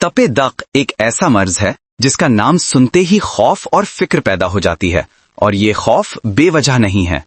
तपे दक एक ऐसा मर्ज है जिसका नाम सुनते ही खौफ और फिक्र पैदा हो जाती है, और ये खौफ बेवजह नहीं है।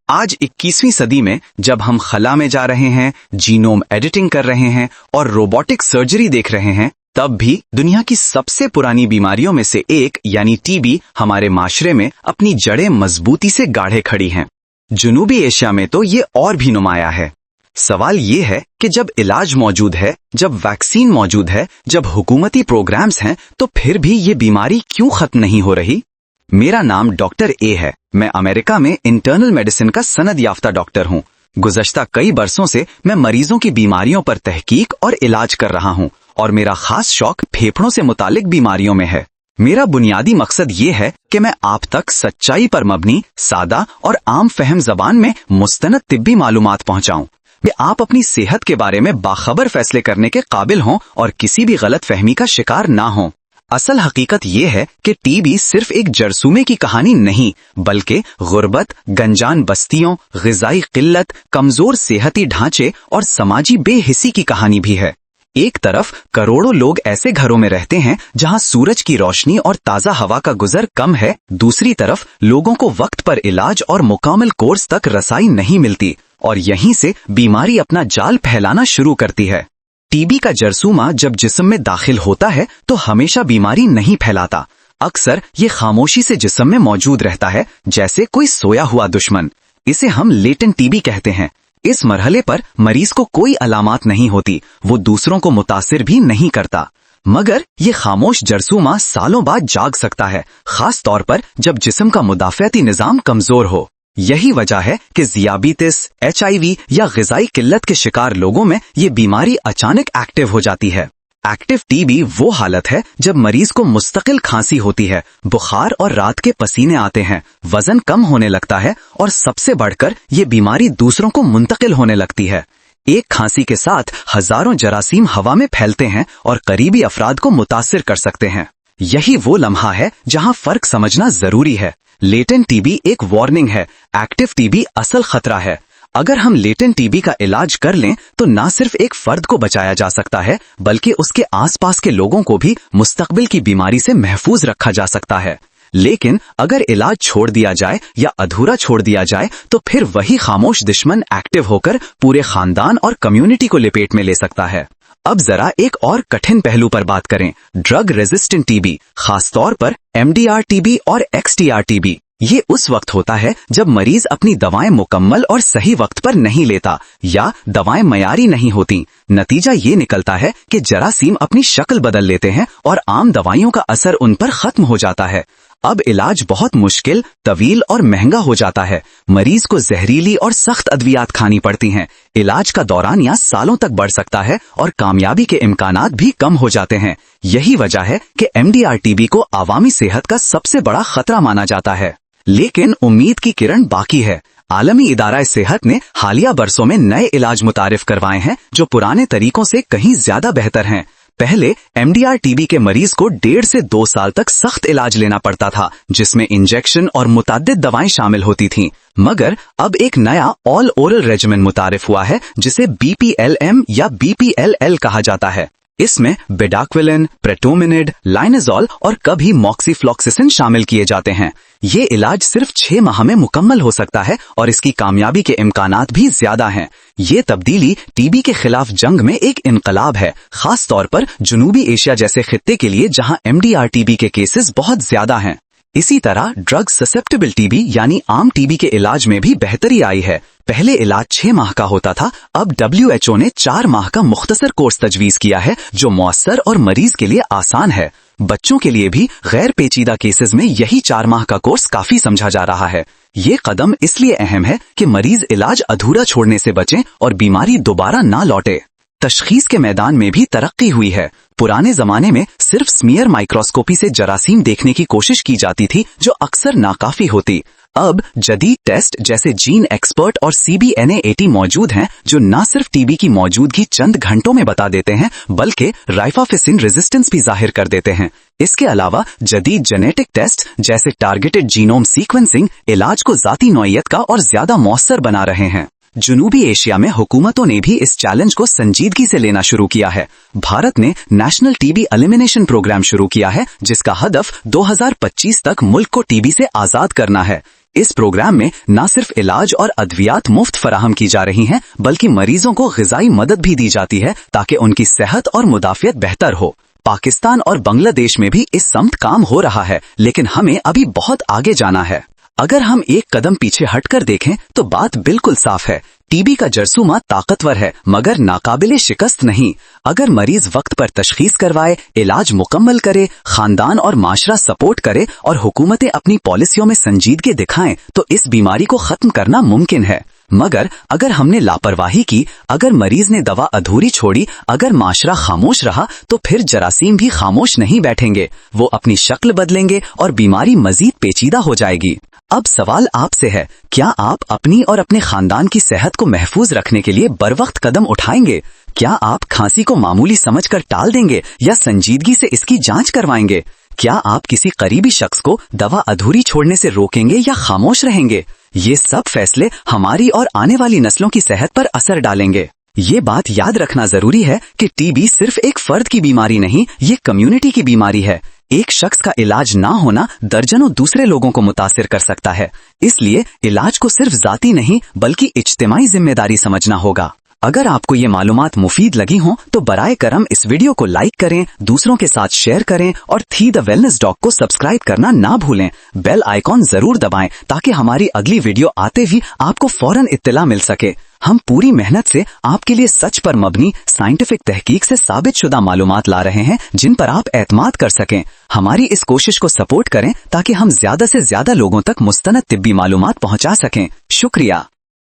आज 21वीं सदी में जब हम खला में जा रहे हैं, जीनोम एडिटिंग कर रहे हैं और रोबोटिक सर्जरी देख रहे हैं, तब भी दुनिया की सबसे पुरानी बीमारियों में से एक यानी टीबी हमारे माशरे में अपनी जड़ें मजबूती से गाढ़े खड़ी हैं। जनूबी एशिया में तो ये और भी नुमाया है। सवाल ये है कि जब इलाज मौजूद है, जब वैक्सीन मौजूद है, जब हुकूमती प्रोग्राम्स हैं, तो फिर भी ये बीमारी क्यों खत्म नहीं हो रही? मेरा नाम डॉक्टर ए है। मैं अमेरिका में इंटरनल मेडिसिन का सनद याफ्ता डॉक्टर हूँ। गुज़श्ता कई बरसों से मैं मरीजों की बीमारियों पर तहकीक और इलाज कर रहा हूँ, और मेरा खास शौक फेफड़ों से मुतालिक बीमारियों में है। मेरा बुनियादी मकसद ये है कि मैं आप तक सच्चाई पर मबनी, सादा और आम फहम जबान में मुस्तनद तिब्बी मालूमात पहुँचाऊँ, कि आप अपनी सेहत के बारे में बाखबर फैसले करने के काबिल हों और किसी भी गलत फहमी का शिकार ना हों। असल हकीकत ये है कि टीबी सिर्फ एक जरसूमे की कहानी नहीं, बल्कि गुर्बत, गंजान बस्तियों, ग़िज़ाई किल्लत, कमजोर सेहती ढांचे और समाजी बेहिसी की कहानी भी है। एक तरफ करोड़ों लोग ऐसे घरों में रहते हैं जहां सूरज की रोशनी और ताज़ा हवा का गुजर कम है, दूसरी तरफ लोगों को वक्त पर इलाज और मुकाम्मल कोर्स तक रसाई नहीं मिलती, और यहीं से बीमारी अपना जाल फैलाना शुरू करती है। टीबी का जरसूमा जब जिस्म में दाखिल होता है तो हमेशा बीमारी नहीं फैलाता। अक्सर ये खामोशी से जिस्म में मौजूद रहता है, जैसे कोई सोया हुआ दुश्मन। इसे हम लेटेंट टीबी कहते हैं। इस मरहले पर मरीज को कोई अलामात नहीं होती, वो दूसरों को मुतासिर भी नहीं करता, मगर ये खामोश जरसूमा सालों बाद जाग सकता है, खास तौर पर जब जिस्म का मुदाफ़ियाती निज़ाम कमजोर हो। यही वजह है कि ज़ियाबीतिस, HIV या ग़िज़ाई किल्लत के शिकार लोगों में ये बीमारी अचानक एक्टिव हो जाती है। एक्टिव टीबी वो हालत है जब मरीज को मुस्तकिल खांसी होती है, बुखार और रात के पसीने आते हैं, वजन कम होने लगता है, और सबसे बढ़कर ये बीमारी दूसरों को मुंतकिल होने लगती है। एक खांसी के साथ हजारों जरासीम हवा में फैलते हैं और करीबी अफराद को मुतासिर कर सकते हैं। यही वो लम्हा है जहां फर्क समझना जरूरी है। लेटेंट टीबी एक वार्निंग है, एक्टिव टीबी असल खतरा है। अगर हम लेटेंट टीबी का इलाज कर लें तो न सिर्फ एक फर्द को बचाया जा सकता है, बल्कि उसके आसपास के लोगों को भी मुस्तकबिल की बीमारी से महफूज रखा जा सकता है। लेकिन अगर इलाज छोड़ दिया जाए या अधूरा छोड़ दिया जाए तो फिर वही खामोश दुश्मन एक्टिव होकर पूरे खानदान और कम्युनिटी को लपेट में ले सकता है। अब जरा एक और कठिन पहलू पर बात करें, ड्रग रेजिस्टेंट टीबी, खासतौर पर MDR टीबी और XDR टीबी। ये उस वक्त होता है जब मरीज अपनी दवाएं मुकम्मल और सही वक्त पर नहीं लेता या दवाएं मयारी नहीं होती। नतीजा ये निकलता है कि जरासीम अपनी शक्ल बदल लेते हैं और आम दवाइयों का असर उन पर खत्म हो जाता है। अब इलाज बहुत मुश्किल, तवील और महंगा हो जाता है। मरीज को जहरीली और सख्त अद्वियात खानी पड़ती हैं। इलाज का दौरानिया सालों तक बढ़ सकता है और कामयाबी के इम्कानात भी कम हो जाते हैं। यही वजह है कि MDR टीबी को आवामी सेहत का सबसे बड़ा खतरा माना जाता है। लेकिन उम्मीद की किरण बाकी है। आलमी इदारा सेहत ने हालिया बरसों में नए इलाज मुतारिफ करवाए हैं जो पुराने तरीकों से कहीं ज्यादा बेहतर हैं। पहले MDR टीबी के मरीज को 1.5 से 2 साल तक सख्त इलाज लेना पड़ता था, जिसमें इंजेक्शन और मुतअद्दिद दवाएं शामिल होती थीं। मगर अब एक नया ऑल ओरल रेजिमेन मुतारिफ हुआ है जिसे BPLM या BPLL कहा जाता है। इसमें बेडाक्विलिन, प्रेटोमिनिड, लाइनेज़ोल और कभी मॉक्सीफ्लॉक्सिसिन शामिल किए जाते हैं। ये इलाज सिर्फ 6 माह में मुकम्मल हो सकता है और इसकी कामयाबी के इम्कानात भी ज्यादा हैं। ये तब्दीली टीबी के खिलाफ जंग में एक इनकलाब है, खास तौर पर जनूबी एशिया जैसे खित्ते के लिए जहां MDR टीबी के केसेस बहुत ज्यादा हैं। इसी तरह ड्रग ससेप्टेबल टीबी यानी आम टीबी के इलाज में भी बेहतरी आई है। पहले इलाज 6 माह का होता था, अब WHO ने 4 माह का मुख्तसर कोर्स तजवीज किया है जो मौसर और मरीज के लिए आसान है। बच्चों के लिए भी गैर पेचीदा केसेस में यही 4 माह का कोर्स काफी समझा जा रहा है। ये कदम इसलिए अहम है कि मरीज इलाज अधूरा छोड़ने से बचें और बीमारी दोबारा ना लौटे। तशखीस के मैदान में भी तरक्की हुई है। पुराने जमाने में सिर्फ स्मीयर माइक्रोस्कोपी से जरासीम देखने की कोशिश की जाती थी, जो अक्सर नाकाफी होती। अब जदीद टेस्ट जैसे जीन एक्सपर्ट और CBNA-80 मौजूद हैं जो न सिर्फ टीबी की मौजूदगी चंद घंटों में बता देते हैं, बल्कि राइफाफिसिन रेजिस्टेंस भी जाहिर कर देते हैं। इसके अलावा जदीद जेनेटिक टेस्ट जैसे टारगेटेड जीनोम सीक्वेंसिंग इलाज को जाती नौइयत का और ज्यादा मौसर बना रहे हैं। जनूबी एशिया में हुकूमतों ने भी इस चैलेंज को संजीदगी से लेना शुरू किया है। भारत ने नेशनल टीबी एलिमिनेशन प्रोग्राम शुरू किया है, जिसका हदफ 2025 तक मुल्क को टीबी से आजाद करना है। इस प्रोग्राम में न सिर्फ इलाज और अद्वियात मुफ्त फराहम की जा रही हैं, बल्कि मरीजों को ग़िज़ाई मदद भी दी जाती है ताकि उनकी सेहत और मुदाफ़ियत बेहतर हो। पाकिस्तान और बांग्लादेश में भी इस समत काम हो रहा है, लेकिन हमें अभी बहुत आगे जाना है। अगर हम एक कदम पीछे हटकर देखें तो बात बिल्कुल साफ है। टीबी का जरसूमा ताकतवर है, मगर नाकाबिले शिकस्त नहीं। अगर मरीज वक्त पर तशखीस करवाए, इलाज मुकम्मल करे, खानदान और माशरा सपोर्ट करे और हुकूमतें अपनी पॉलिसियों में संजीदगी दिखाएं, तो इस बीमारी को खत्म करना मुमकिन है। मगर अगर हमने लापरवाही की, अगर मरीज ने दवा अधूरी छोड़ी, अगर माशरा खामोश रहा, तो फिर जरासीम भी खामोश नहीं बैठेंगे। वो अपनी शक्ल बदलेंगे और बीमारी मजीद पेचीदा हो जाएगी। अब सवाल आपसे है, क्या आप अपनी और अपने खानदान की सेहत को महफूज रखने के लिए बरवक्त कदम उठाएंगे? क्या आप खांसी को मामूली समझकर टाल देंगे या संजीदगी से इसकी जांच करवाएंगे? क्या आप किसी करीबी शख्स को दवा अधूरी छोड़ने से रोकेंगे या खामोश रहेंगे? ये सब फैसले हमारी और आने वाली नस्लों की सेहत पर असर डालेंगे। ये बात याद रखना जरूरी है कि टीबी सिर्फ एक फर्द की बीमारी नहीं, ये कम्युनिटी की बीमारी है। एक शख्स का इलाज ना होना दर्जनों दूसरे लोगों को मुतासिर कर सकता है। इसलिए इलाज को सिर्फ जाती नहीं, बल्कि इज्तिमाई जिम्मेदारी समझना होगा। अगर आपको ये मालूमात मुफीद लगी हों तो बराए करम इस वीडियो को लाइक करें, दूसरों के साथ शेयर करें और थी द वेलनेस डॉग को सब्सक्राइब करना ना भूलें। बेल आइकॉन जरूर दबाएं ताकि हमारी अगली वीडियो आते ही आपको फौरन इत्तला मिल सके। हम पूरी मेहनत से आपके लिए सच पर मबनी साइंटिफिक तहकीक से साबित शुदा मालूमात ला रहे हैं, जिन पर आप एतमाद कर सकें। हमारी इस कोशिश को सपोर्ट करें ताकि हम ज्यादा से ज्यादा लोगों तक मुस्तनद तिब्बी मालूमात पहुंचा सकें। शुक्रिया।